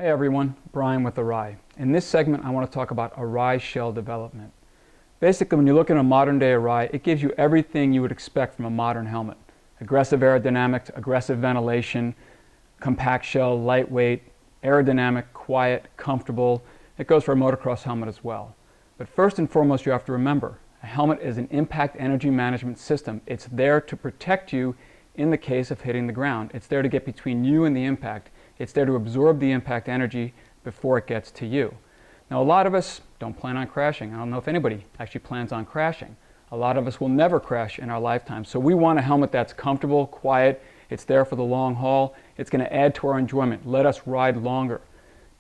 Hey everyone, Brian with Arai. In this segment I want to talk about Arai shell development. Basically, when you look at a modern day Arai, it gives you everything you would expect from a modern helmet. Aggressive aerodynamics, aggressive ventilation, compact shell, lightweight, aerodynamic, quiet, comfortable. It goes for a motocross helmet as well. But first and foremost, you have to remember, a helmet is an impact energy management system. It's there to protect you in the case of hitting the ground. It's there to get between you and the impact. It's there to absorb the impact energy before it gets to you. Now, a lot of us don't plan on crashing. I don't know if anybody actually plans on crashing. A lot of us will never crash in our lifetime. So we want a helmet that's comfortable, quiet. It's there for the long haul. It's going to add to our enjoyment. Let us ride longer,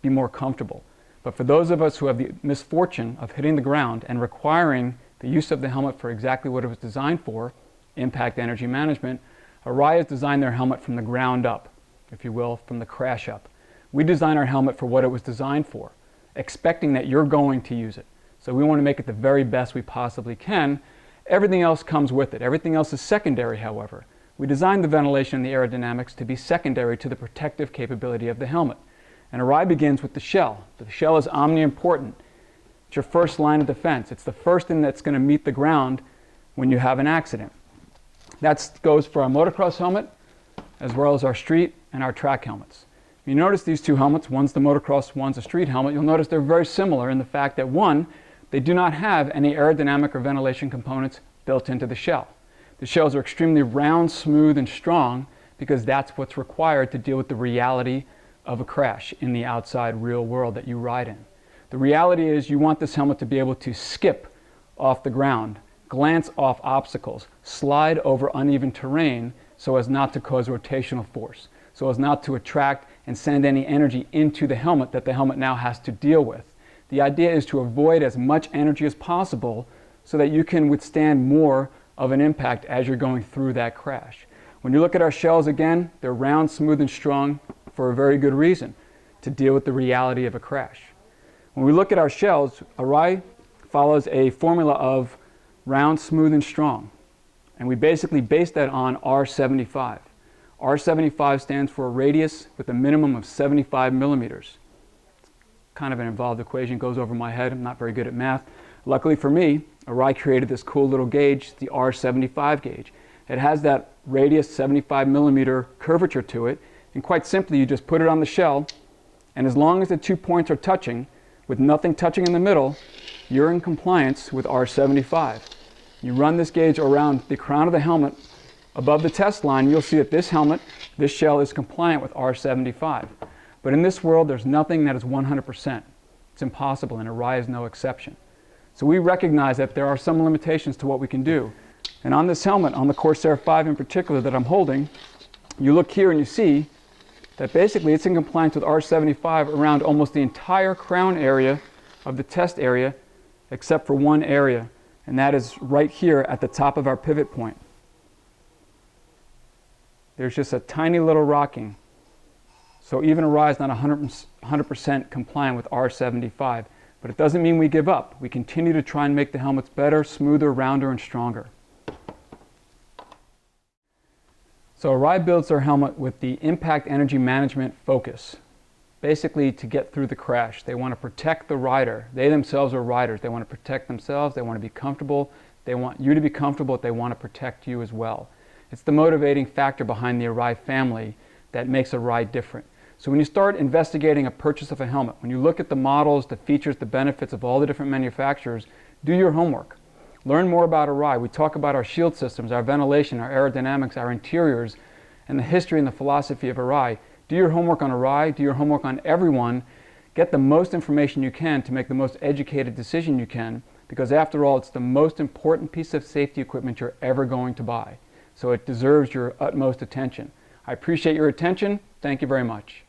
be more comfortable. But for those of us who have the misfortune of hitting the ground and requiring the use of the helmet for exactly what it was designed for, impact energy management, Arai has designed their helmet from the ground up, if you will, from the crash up. We design our helmet for what it was designed for, expecting that you're going to use it. So we want to make it the very best we possibly can. Everything else comes with it. Everything else is secondary, however. We designed the ventilation and the aerodynamics to be secondary to the protective capability of the helmet. And Arai begins with the shell. The shell is omni-important. It's your first line of defense. It's the first thing that's going to meet the ground when you have an accident. That goes for our motocross helmet, as well as our street and our track helmets. You notice these two helmets, one's the motocross, one's a street helmet. You'll notice they're very similar in the fact that one, they do not have any aerodynamic or ventilation components built into the shell. The shells are extremely round, smooth, and strong because that's what's required to deal with the reality of a crash in the outside real world that you ride in. The reality is you want this helmet to be able to skip off the ground, glance off obstacles, slide over uneven terrain so as not to cause rotational force, so as not to attract and send any energy into the helmet that the helmet now has to deal with. The idea is to avoid as much energy as possible so that you can withstand more of an impact as you're going through that crash. When you look at our shells again, they're round, smooth, and strong for a very good reason, to deal with the reality of a crash. When we look at our shells, Arai follows a formula of round, smooth, and strong. And we basically base that on R75. R75 stands for a radius with a minimum of 75 millimeters. It's kind of an involved equation, goes over my head. I'm not very good at math. Luckily for me, Arai created this cool little gauge, the R75 gauge. It has that radius 75 millimeter curvature to it, and quite simply you just put it on the shell, and as long as the 2 points are touching, with nothing touching in the middle, you're in compliance with R75. You run this gauge around the crown of the helmet above the test line, you'll see that this helmet, this shell is compliant with R75. But in this world, there's nothing that is 100%. It's impossible, and Arai is no exception. So we recognize that there are some limitations to what we can do. And on this helmet, on the Corsair 5 in particular that I'm holding, you look here and you see that basically it's in compliance with R75 around almost the entire crown area of the test area, except for one area, and that is right here at the top of our pivot point. There's just a tiny little rocking. So even Arai is not 100% compliant with R75, but it doesn't mean we give up. We continue to try and make the helmets better, smoother, rounder, and stronger. So Arai builds their helmet with the impact energy management focus, basically to get through the crash. They want to protect the rider. They themselves are riders. They want to protect themselves. They want to be comfortable. They want you to be comfortable, but they want to protect you as well. It's the motivating factor behind the Arai family that makes Arai different. So when you start investigating a purchase of a helmet, when you look at the models, the features, the benefits of all the different manufacturers, do your homework. Learn more about Arai. We talk about our shield systems, our ventilation, our aerodynamics, our interiors, and the history and the philosophy of Arai. Do your homework on Arai. Do your homework on everyone. Get the most information you can to make the most educated decision you can, because after all, it's the most important piece of safety equipment you're ever going to buy. So it deserves your utmost attention. I appreciate your attention. Thank you very much.